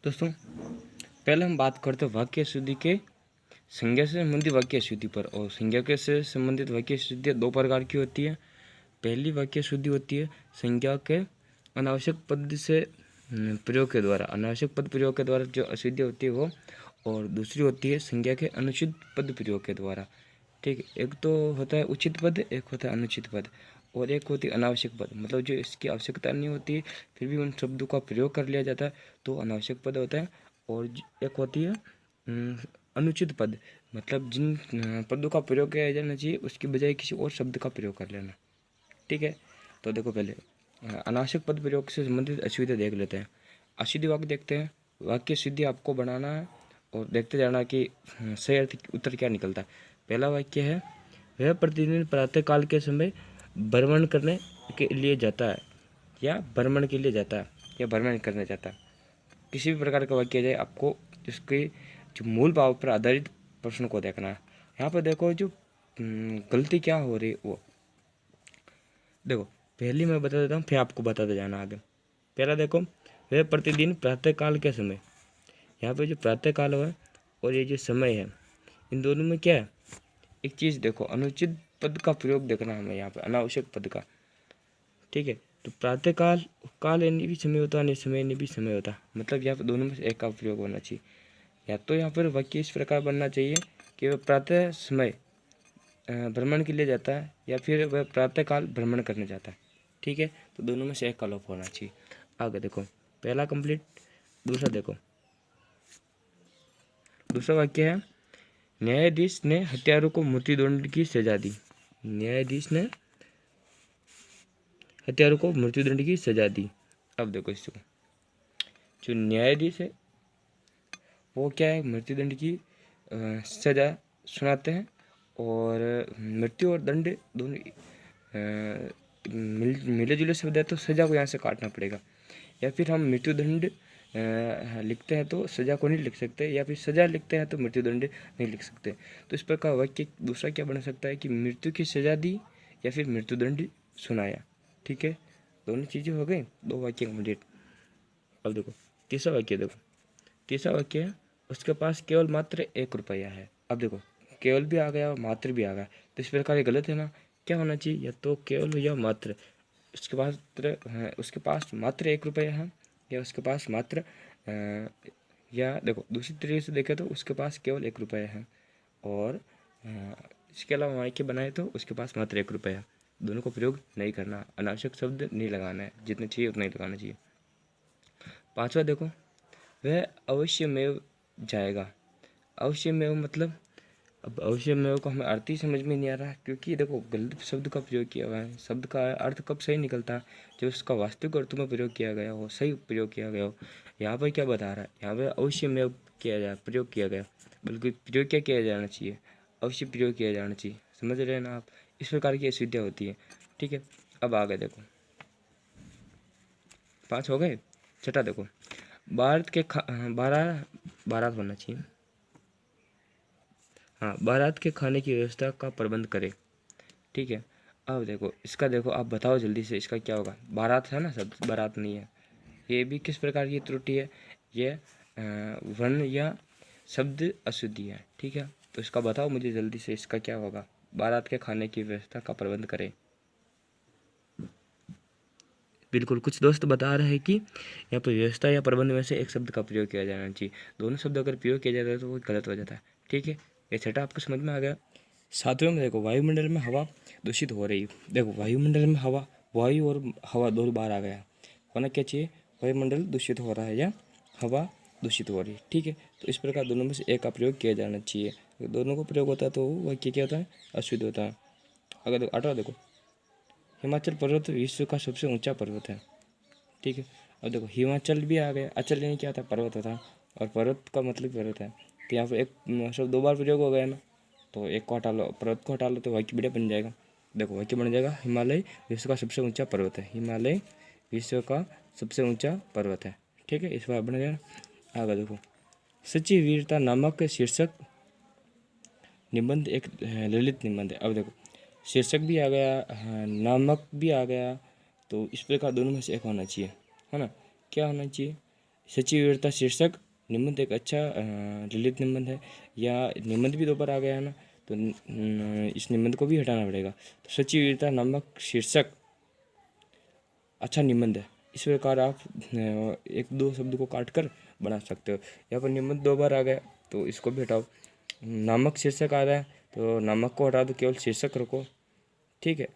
दोस्तों, पहले हम बात करते हैं वाक्य शुद्धि के संज्ञा से संबंधित वाक्य शुद्धि पर। और संज्ञा के से संबंधित वाक्य शुद्धि दो प्रकार की होती है। पहली वाक्य शुद्धि होती है संज्ञा के अनावश्यक पद से प्रयोग के द्वारा, अनावश्यक पद प्रयोग के द्वारा जो अशुद्धि होती है वो। और दूसरी होती है संज्ञा के अनुचित पद प्रयोग के द्वारा। ठीक है, एक तो होता है उचित पद, एक होता है अनुचित पद, और एक होती है अनावश्यक पद, मतलब जो इसकी आवश्यकता नहीं होती फिर भी उन शब्दों का प्रयोग कर लिया जाता है तो अनावश्यक पद होता है। और एक होती है अनुचित पद, मतलब जिन पदों का प्रयोग किया जाना चाहिए उसकी बजाय किसी और शब्द का प्रयोग कर लेना। ठीक है, तो देखो पहले अनावश्यक पद प्रयोग से संबंधित अशुद्धि देख लेते हैं। अशुद्धि वाक्य देखते हैं। वाक्य शुद्धि आपको बनाना है और देखते जाना कि सही अर्थ उत्तर क्या निकलता है। पहला वाक्य है, वह प्रतिदिन प्रातःकाल के समय भ्रमण करने के लिए जाता है, या भ्रमण के लिए जाता है, या भ्रमण करने जाता है। किसी भी प्रकार का वाक्य जाए, आपको इसके जो मूल भाव पर आधारित प्रश्न को देखना है। यहाँ पर देखो जो गलती क्या हो रही वो देखो। पहली मैं बता देता हूँ, फिर आपको बताते जाना आगे। पहला देखो, वह प्रतिदिन प्रातःकाल के समय। यहाँ पे जो प्रातःकाल है और ये जो समय है, इन दोनों में क्या है, एक चीज़ देखो, अनुचित पद का प्रयोग देखना हमें यहाँ पे, अनावश्यक पद का। ठीक है, तो प्रातःकाल, काल यानी भी समय होता है, नहीं समय यानी भी समय होता है, मतलब यहाँ पे दोनों में से एक का प्रयोग होना चाहिए। या तो यहाँ पर वाक्य इस प्रकार बनना चाहिए कि वह प्रातः समय भ्रमण के लिए जाता है, या फिर वह प्रातःकाल भ्रमण करने जाता है। ठीक है, तो दोनों में से एक का लोप होना चाहिए। आगे देखो, पहला कंप्लीट। दूसरा देखो, दूसरा वाक्य है, न्यायाधीश ने हत्यारों को मृत्युदंड की सजा दी। न्यायाधीश ने हत्यारों को मृत्युदंड की सजा दी। अब देखो इसको, जो न्यायाधीश है वो क्या है, मृत्युदंड की सजा सुनाते हैं। और मृत्यु और दंड दोनों मिले जुले शब्द है, तो सजा को यहाँ से काटना पड़ेगा। या फिर हम मृत्युदंड लिखते हैं तो सजा को नहीं लिख सकते, या फिर सजा लिखते हैं तो मृत्युदंड नहीं लिख सकते। तो इस प्रकार वाक्य दूसरा क्या बन सकता है कि मृत्यु की सजा दी, या फिर मृत्युदंड सुनाया। ठीक है, दोनों चीज़ें हो गई, दो वाक्य कंप्लीट। अब देखो तीसरा वाक्य, देखो तीसरा वाक्य है, उसके पास केवल मात्र 1 रुपया है। अब देखो, केवल भी आ गया और मात्र भी आ गया, तो इस प्रकार ये गलत है ना। क्या होना चाहिए, या तो केवल या मात्र। उसके पास मात्र 1 रुपया है, या उसके पास मात्र या देखो दूसरी तरीके से देखें तो उसके पास केवल 1 रुपया है, और इसके अलावा वाक्य बनाए तो उसके पास मात्र 1 रुपया है। दोनों को प्रयोग नहीं करना, अनावश्यक शब्द नहीं लगाना है, जितने चाहिए उतना ही लगाना चाहिए। पांचवा देखो, वह अवश्य में जाएगा। अवश्य में मतलब, अब अवश्य में को हमें अर्थ ही समझ में नहीं आ रहा, क्योंकि देखो गलत शब्द का प्रयोग किया हुआ है। शब्द का अर्थ कब सही निकलता है, जब उसका वास्तविक अर्थ में प्रयोग किया गया हो, सही प्रयोग किया गया हो। यहाँ पर क्या बता रहा है, यहाँ पर अवश्य में किया जाए, प्रयोग किया गया, बल्कि प्रयोग क्या किया जाना चाहिए, अवश्य प्रयोग किया जाना चाहिए। समझ रहे हैं ना आप, इस प्रकार की असुविधा होती है। ठीक है, अब आगे देखो, 5 हो गए। छठा देखो, भारत के 12 होना चाहिए। हाँ, बारात के खाने की व्यवस्था का प्रबंध करें। ठीक है, अब देखो इसका, देखो आप बताओ जल्दी से इसका क्या होगा। बारात है ना शब्द, बारात नहीं है। ये भी किस प्रकार की त्रुटि है, ये वर्ण या शब्द अशुद्धि है। ठीक है, तो इसका बताओ मुझे जल्दी से, इसका क्या होगा। बारात के खाने की व्यवस्था का प्रबंध करें। बिल्कुल, कुछ दोस्त बता रहे हैं कि यहाँ पर व्यवस्था या प्रबंध में से एक शब्द का प्रयोग किया जाना चाहिए। दोनों शब्द अगर प्रयोग किया जाता है तो वो गलत हो जाता है। ठीक है, ये छठा आपको समझ में आ गया। सातवें में देखो, वायुमंडल में हवा दूषित हो रही है। देखो वायुमंडल में हवा, वायु और हवा दोनों बाहर आ गया। होना क्या चाहिए, वायुमंडल दूषित हो रहा है या हवा दूषित हो रही है। ठीक है, तो इस प्रकार दोनों में से एक का प्रयोग किया जाना चाहिए। दोनों को प्रयोग होता है तो वाक्य क्या होता है, अशुद्ध होता है। अगर देखो 8वां देखो, हिमाचल पर्वत विश्व का सबसे ऊंचा पर्वत है। ठीक है, अब देखो हिमाचल भी आ गया, अचल यानी क्या था, पर्वत होता, और पर्वत का मतलब पर्वत है। तो यहाँ पर एक शब्द 2 बार प्रयोग हो गया ना, तो एक को हटा लो, पर्वत को हटा लो, तो वाक्य बढ़िया बन जाएगा। देखो वाक्य बन जाएगा, हिमालय विश्व का सबसे ऊंचा पर्वत है। हिमालय विश्व का सबसे ऊंचा पर्वत है। ठीक है, इस बार बन गया। आगे देखो, सच्ची वीरता नामक शीर्षक निबंध एक ललित निबंध है। अब देखो शीर्षक भी आ गया, नामक भी आ गया, तो इस प्रकार दोनों में से एक होना चाहिए, है ना। क्या होना चाहिए, सचिवीरता शीर्षक निबंध एक अच्छा ललित निबंध है, या निबंध भी 2 बार आ गया है ना, तो इस निबंध को भी हटाना पड़ेगा। तो सचिवीरता नामक शीर्षक अच्छा निबंध है। इस प्रकार आप 1-2 शब्द को काट कर बना सकते हो। यहाँ पर निबंध 2 बार आ गया तो इसको भी हटाओ। नामक शीर्षक आ रहा है तो नामक को हटा दो, केवल शीर्षक रखो, ठीक है।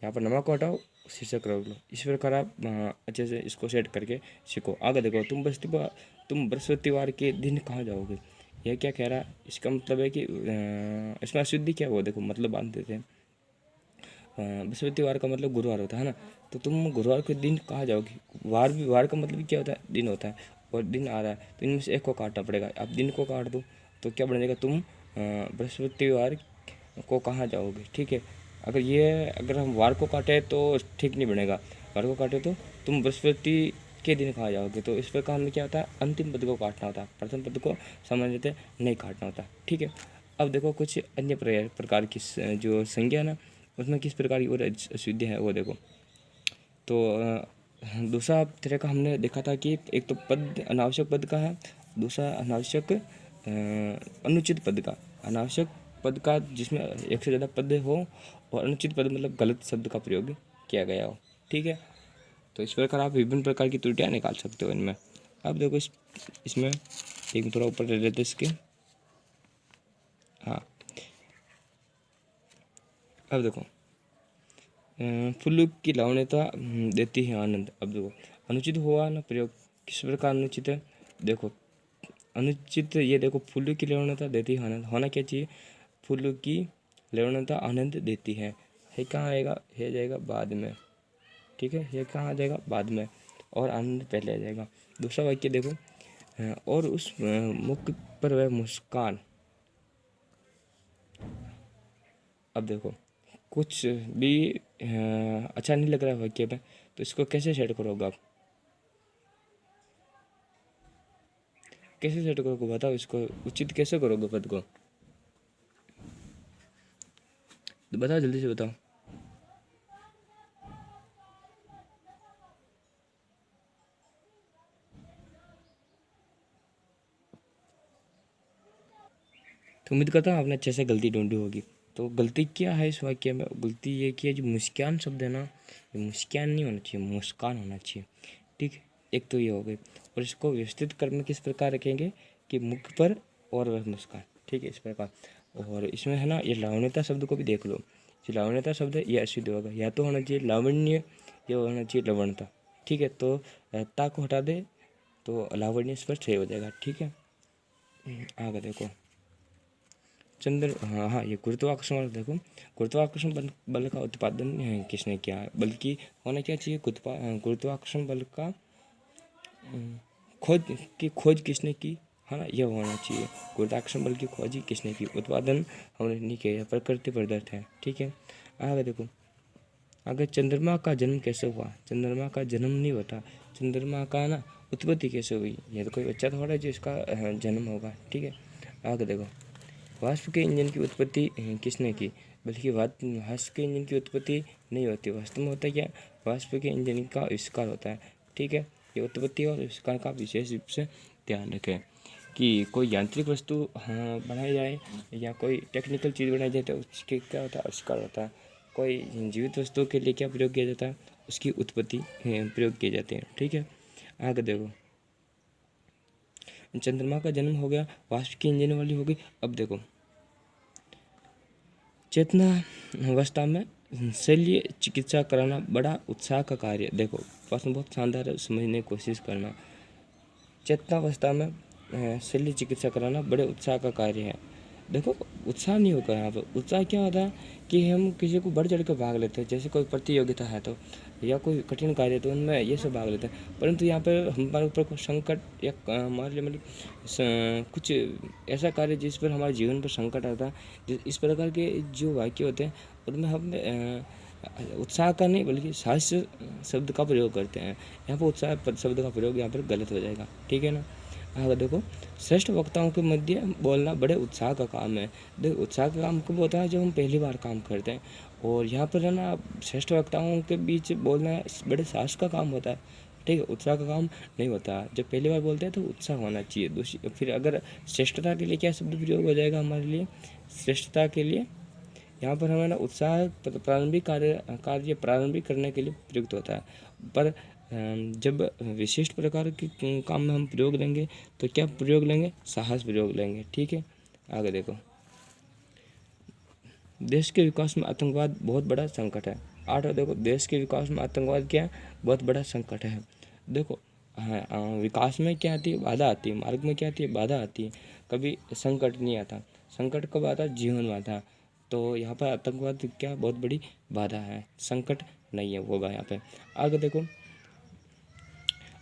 यहाँ पर नमक को हटाओ, शीर्षक रख लो। इस प्रकार आप अच्छे से इसको सेट करके सीखो। आगे देखो, तुम बृहस्पतिवार के दिन कहाँ जाओगे। यह क्या कह रहा है, इसका मतलब है कि इसमें अशुद्धि क्या हुआ, देखो मतलब बांध देते हैं। बृहस्पतिवार का मतलब गुरुवार होता है ना, तो तुम गुरुवार के दिन कहाँ जाओगे। वार का मतलब क्या होता है, दिन होता है, और दिन आ रहा है तो इनमें से एक को काटना पड़ेगा। आप दिन को काट दो तो क्या बन जाएगा, तुम बृहस्पतिवार को कहाँ जाओगे, ठीक है। अगर हम वार को काटे तो ठीक नहीं बनेगा। वार को काटे तो तुम बृहस्पति के दिन कहाँ जाओगे। तो इस प्रकार में क्या होता है, अंतिम पद को काटना होता है, प्रथम पद को सामान्यतः नहीं काटना होता, ठीक है। अब देखो कुछ अन्य प्रकार की जो संज्ञा ना, उसमें किस प्रकार की और अशुद्धि है वो देखो। तो दूसरा तरह का हमने देखा था कि एक तो पद अनावश्यक पद का है, दूसरा अनावश्यक अनुचित पद का। अनावश्यक पद का जिसमें एक से ज़्यादा पद हो, और अनुचित पद मतलब गलत शब्द का प्रयोग किया गया हो, ठीक है। तो इस प्रकार आप विभिन्न प्रकार की त्रुटियां निकाल सकते हो इनमें। अब देखो इसमें एक थोड़ा ऊपर ले लेते इसके। हाँ, अब देखो फूलों की लावण्यता देती है आनंद। अब देखो अनुचित हुआ ना प्रयोग, किस प्रकार अनुचित है, देखो अनुचित ये देखो, फूलों की लावण्यता देती है आनंद, होना क्या चाहिए, फूलों की लावण्यता आनंद देती है कहाँ आएगा, है जाएगा बाद में, ठीक है। ये कहाँ आ जाएगा, बाद में, और आनंद पहले आ जाएगा। दूसरा वाक्य देखो, और उस मुख पर वह मुस्कान। अब देखो कुछ भी अच्छा नहीं लग रहा है वाक्य में, तो इसको कैसे सेट करोगे आप, कैसे सेट करोगे बताओ, इसको उचित कैसे करोगे पद को, तो बताओ जल्दी से बताओ। तो उम्मीद करता हूँ आपने अच्छे से गलती ढूंढी होगी। तो गलती क्या है इस वाक्य में, गलती ये कि जो मुस्कान शब्द है ना, ये मुस्कान नहीं होना चाहिए, मुस्कान होना चाहिए, ठीक है। एक तो ये हो गई, और इसको व्यवस्थित क्रम में किस प्रकार रखेंगे कि मुख पर और वह मुस्कान, ठीक है, इस प्रकार। और इसमें है ना, ये लावण्यता शब्द को भी देख लो। जो लावण्यता शब्द है ये अशुद्ध होगा, या तो होना चाहिए लावण्य, या होना चाहिए लवणता, ठीक है। तो ता को हटा दे तो लावण्य स्पष्ट सही हो जाएगा, ठीक है। आगे देखो हाँ, ये गुरुत्वाकर्षण वाला देखो, गुरुत्वाकर्षण बल का उत्पादन किसने किया है, बल्कि होना क्या चाहिए, गुरुत्वाकर्षण बल का खोज किसने की, है ना, यह होना चाहिए। गुरुत्वाकर्षण बल की खोज ही किसने की, उत्पादन हमने नहीं किया, प्रकृति प्रदत्त है, ठीक है। आगे देखो, अगर चंद्रमा का जन्म कैसे हुआ, चंद्रमा का जन्म नहीं होता, चंद्रमा का ना उत्पत्ति कैसे हुई, ये तो कोई बच्चा थोड़ा है जो इसका जन्म होगा, ठीक है। आगे देखो, वाष्प के इंजन की उत्पत्ति किसने की, बल्कि वाष्प के इंजन की उत्पत्ति नहीं होती, वास्तव में होता है क्या, वाष्प के इंजन का आविष्कार होता है, ठीक है। ये उत्पत्ति और आविष्कार का विशेष रूप से ध्यान रखें कि कोई यांत्रिक वस्तु बनाई जाए या कोई टेक्निकल चीज़ बनाई जाए तो उसके क्या होता है, आविष्कार होता है। कोई जीवित वस्तु के लिए क्या प्रयोग किया जाता है, उसकी उत्पत्ति प्रयोग किए जाते हैं, ठीक है। आगे देखो, चंद्रमा का जन्म हो गया, वाष्प की इंजन वाली हो गई। अब देखो, चेतना अवस्था में शल्य चिकित्सा कराना बड़ा उत्साह का कार्य। देखो प्रश्न बहुत शानदार है, समझने की कोशिश करना। चेतनावस्था में शल्य चिकित्सा कराना बड़े उत्साह का कार्य है। देखो उत्साह नहीं होगा यहाँ पर, उत्साह क्या होता है कि हम किसी को बढ़ चढ़ कर भाग लेते हैं, जैसे कोई प्रतियोगिता है तो, या कोई कठिन कार्य तो उनमें ये सब भाग लेते हैं। परंतु यहाँ पर हमारे ऊपर कोई संकट या हमारे लिए मतलब कुछ ऐसा कार्य जिस पर हमारे जीवन पर संकट आता है, इस प्रकार के जो वाक्य होते हैं उनमें हम उत्साह का नहीं बल्कि साहस शब्द का प्रयोग करते हैं। यहाँ पर उत्साह शब्द का प्रयोग यहाँ पर गलत हो जाएगा, ठीक है ना। आगे देखो, श्रेष्ठ वक्ताओं के मध्य बोलना बड़े उत्साह का काम है। देखो उत्साह का काम कब होता है, जब हम पहली बार काम करते हैं, और यहाँ पर है ना श्रेष्ठ वक्ताओं के बीच बोलना बड़े साहस का काम होता है, ठीक है, उत्साह का काम नहीं होता। जब पहली बार बोलते हैं तो उत्साह होना चाहिए। दूसरी फिर अगर श्रेष्ठता के लिए क्या शब्द प्रयोग हो जाएगा हमारे लिए? श्रेष्ठता के लिए यहाँ पर हमारा उत्साह प्रारंभिक कार्य प्रारंभिक करने के लिए प्रयुक्त होता है। पर जब विशिष्ट प्रकार के काम में हम प्रयोग लेंगे तो क्या प्रयोग लेंगे? साहस प्रयोग लेंगे। ठीक है, आगे देखो। देश के विकास में आतंकवाद बहुत बड़ा संकट है। 8 देखो, देश के विकास में आतंकवाद क्या है? बहुत बड़ा संकट है। देखो, हाँ, विकास में क्या आती है? बाधा आती है। मार्ग में क्या आती है? बाधा आती है। कभी संकट नहीं आता। संकट कब आता? जीवन में आता। तो यहाँ पर आतंकवाद क्या? बहुत बड़ी बाधा है, संकट नहीं है होगा यहाँ पे। आगे देखो,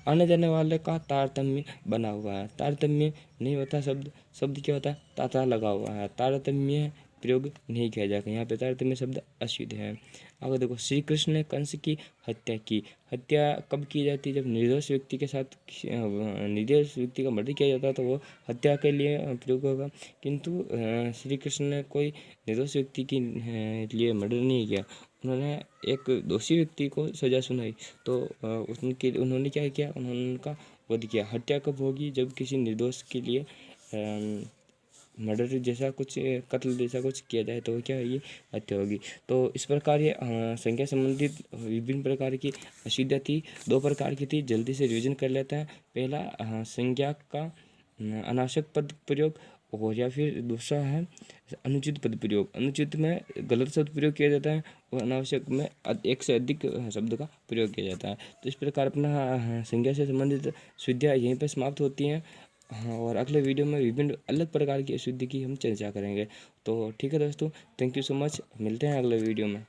आने जाने वाले का तारतम्य बना हुआ है। तारतम्य नहीं होता शब्द, शब्द क्या होता है? ताता लगा हुआ है। तारतम्य प्रयोग नहीं किया जाएगा यहाँ पे, तारतम्य शब्द अशुद्ध है। आगे देखो, श्री कृष्ण ने कंस की हत्या की। हत्या कब की जाती है? जब निर्दोष व्यक्ति के साथ निर्दोष व्यक्ति का मर्डर किया जाता है तो वो हत्या के लिए प्रयोग होगा। किंतु श्री कृष्ण ने कोई निर्दोष व्यक्ति के लिए मर्डर नहीं किया, उन्होंने एक दोषी व्यक्ति को सजा सुनाई। तो उन्होंने क्या किया? उन्होंने उनका वध किया। हत्या कब होगी? जब किसी निर्दोष के लिए मर्डर जैसा कुछ, कत्ल जैसा कुछ किया जाए तो क्या ये हत्या होगी। तो इस प्रकार ये संज्ञा संबंधित विभिन्न प्रकार की अशुद्धियाँ थी। 2 प्रकार की थी, जल्दी से रिविजन कर लेते हैं। पहला संज्ञा का अनावश्यक पद प्रयोग, और या फिर दूसरा है अनुचित पद प्रयोग। अनुचित में गलत शब्द प्रयोग किया जाता है और अनावश्यक में एक से अधिक शब्द का प्रयोग किया जाता है। तो इस प्रकार अपना संज्ञा से संबंधित विद्या यहीं पर समाप्त होती हैं। हाँ, और अगले वीडियो में विभिन्न अलग प्रकार की अशुद्धि की हम चर्चा करेंगे। तो ठीक है दोस्तों, थैंक यू सो मच, मिलते हैं अगले वीडियो में।